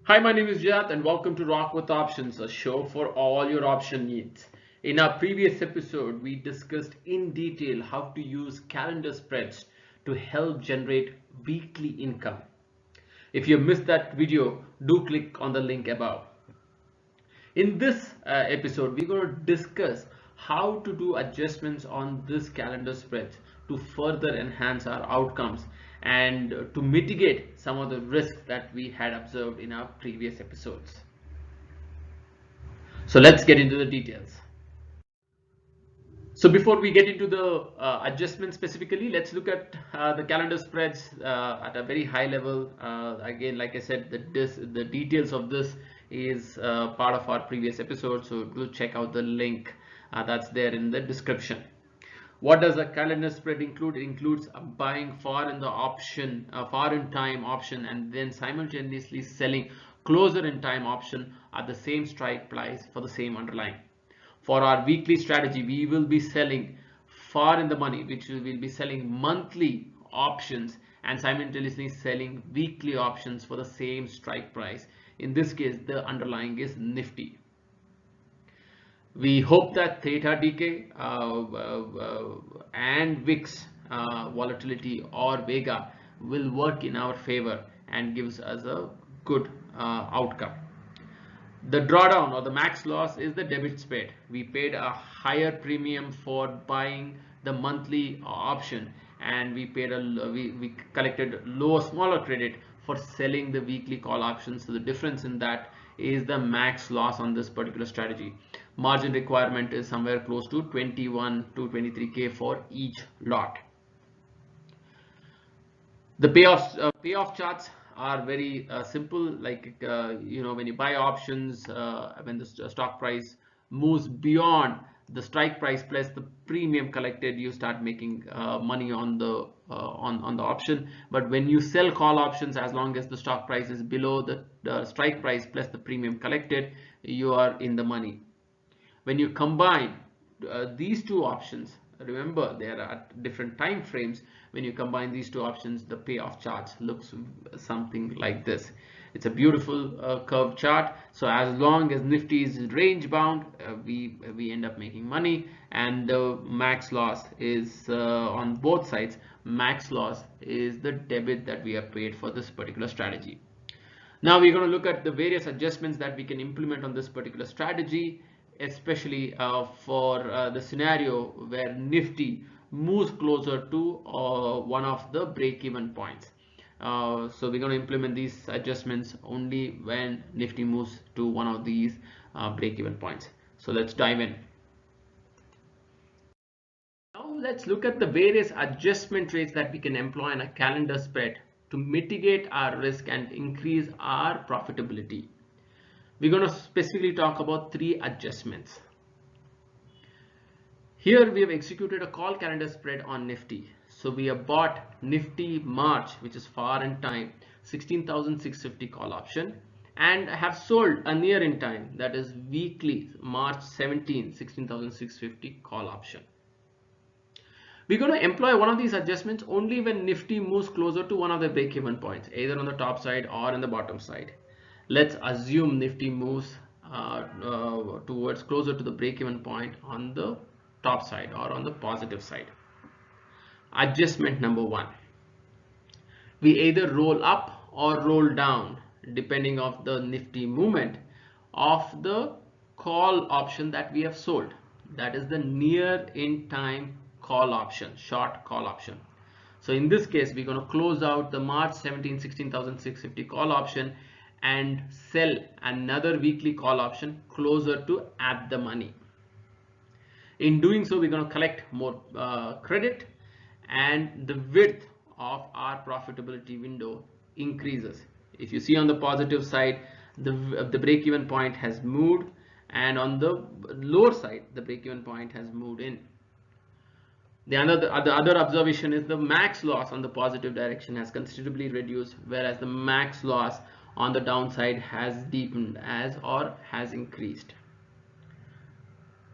Hi, my name is Jat and welcome to Rock with Options, a show for all your option needs. In our previous episode, we discussed in detail how to use calendar spreads to help generate weekly income. If you missed that video, do click on the link above. In this episode, we're going to discuss how to do adjustments on this calendar spreads to further enhance our outcomes and to mitigate some of the risks that we had observed in our previous episodes. So let's get into the details. So before we get into the adjustment specifically, let's look at the calendar spreads at a very high level. Again, like I said, the details of this is part of our previous episode, so do check out the link that's there in the description. What does a calendar spread include? It includes buying far in the option, far in time option, and then simultaneously selling closer in time option at the same strike price for the same underlying. For our weekly strategy, we will be selling far in the money, which we will be selling monthly options and simultaneously selling weekly options for the same strike price. In this case, the underlying is Nifty. We hope that theta decay and VIX volatility or Vega will work in our favor and gives us a good outcome. The drawdown or the max loss is the debit spread. We paid a higher premium for buying the monthly option, and we collected smaller credit for selling the weekly call options. So the difference in that is the max loss on this particular strategy. Margin requirement is somewhere close to 21 to 23k for each lot. The payoff charts are very simple. Like when you buy options, when the stock price moves beyond the strike price plus the premium collected, you start making money on the option. But when you sell call options, as long as the stock price is below the strike price plus the premium collected, you are in the money. When you combine these two options, remember they are at different time frames. When you combine these two options, the payoff chart looks something like this. It's a beautiful curved chart. So as long as Nifty is range bound, we end up making money, and the max loss is on both sides. Max loss is the debit that we have paid for this particular strategy. Now we're going to look at the various adjustments that we can implement on this particular strategy, especially for the scenario where Nifty moves closer to one of the break-even points. So we're going to implement these adjustments only when Nifty moves to one of these break-even points. So let's dive in. Now let's look at the various adjustment rates that we can employ in a calendar spread to mitigate our risk and increase our profitability. We're going to specifically talk about 3 adjustments. Here we have executed a call calendar spread on Nifty. So we have bought Nifty March, which is far in time, 16,650 call option, and have sold a near in time, that is weekly March 17, 16,650 call option. We're going to employ one of these adjustments only when Nifty moves closer to one of the break-even points, either on the top side or in the bottom side. Let's assume Nifty moves towards closer to the break-even point on the top side or on the positive side. Adjustment number 1. We either roll up or roll down depending on the Nifty movement of the call option that we have sold. That is the near in time call option, short call option. So in this case, we're going to close out the March 17, 16,650 call option and sell another weekly call option closer to at the money. In doing so, we're going to collect more credit, and the width of our profitability window increases. If you see on the positive side, the break-even point has moved, and on the lower side, the break-even point has moved in. The other observation is the max loss on the positive direction has considerably reduced, whereas the max loss on the downside has deepened or has increased.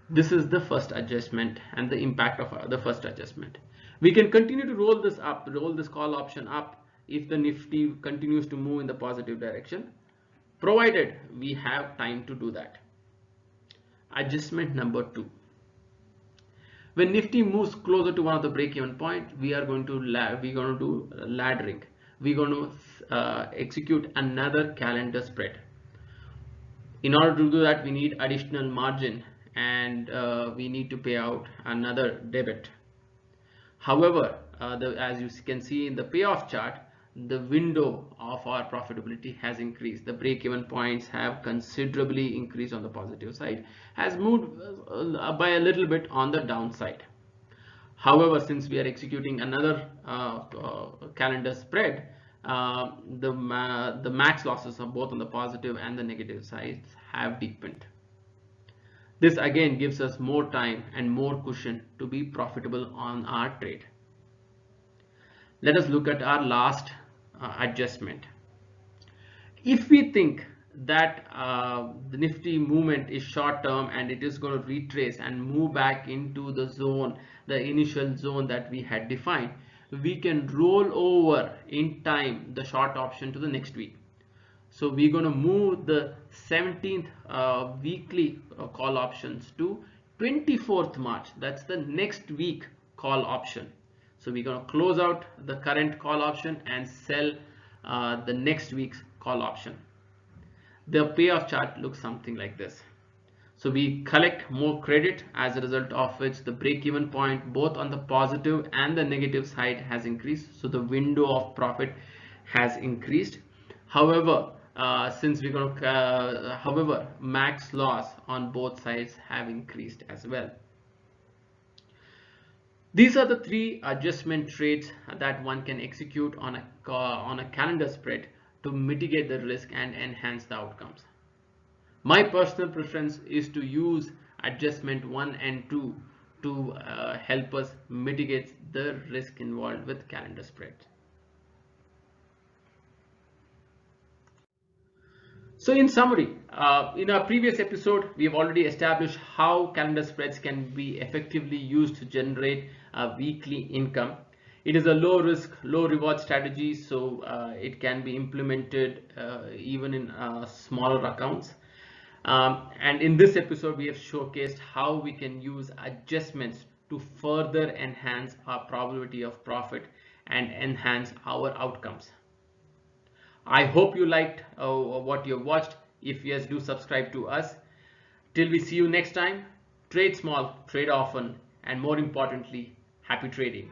This is the first adjustment and the impact of the first adjustment. We can continue to roll this call option up if the Nifty continues to move in the positive direction. provided we have time to do that. Adjustment number 2. When Nifty moves closer to one of the break-even point, we are going to do laddering. We're going to execute another calendar spread. In order to do that, we need additional margin, and we need to pay out another debit. However, as you can see in the payoff chart, the window of our profitability has increased. The break-even points have considerably increased on the positive side, has moved by a little bit on the downside. However, since we are executing another calendar spread, the max losses of both on the positive and the negative sides have deepened. This again gives us more time and more cushion to be profitable on our trade. Let us look at our last adjustment. If we think that the Nifty movement is short term and it is going to retrace and move back into the zone, the initial zone that we had defined, we can roll over in time the short option to the next week. So we're going to move the 17th weekly call options to 24th March. That's the next week call option. So we're going to close out the current call option and sell the next week's call option. The payoff chart looks something like this. So we collect more credit, as a result of which the break-even point both on the positive and the negative side has increased. So the window of profit has increased. However, max loss on both sides have increased as well. These are the 3 adjustment trades that one can execute on a calendar spread to mitigate the risk and enhance the outcomes. My personal preference is to use adjustment 1 and 2 to help us mitigate the risk involved with calendar spreads. So in summary, in our previous episode, we have already established how calendar spreads can be effectively used to generate a weekly income. It is a low risk, low reward strategy, so it can be implemented even in smaller accounts. And in this episode, we have showcased how we can use adjustments to further enhance our probability of profit and enhance our outcomes. I hope you liked what you watched. If yes, do subscribe to us. Till we see you next time, trade small, trade often, and more importantly, happy trading.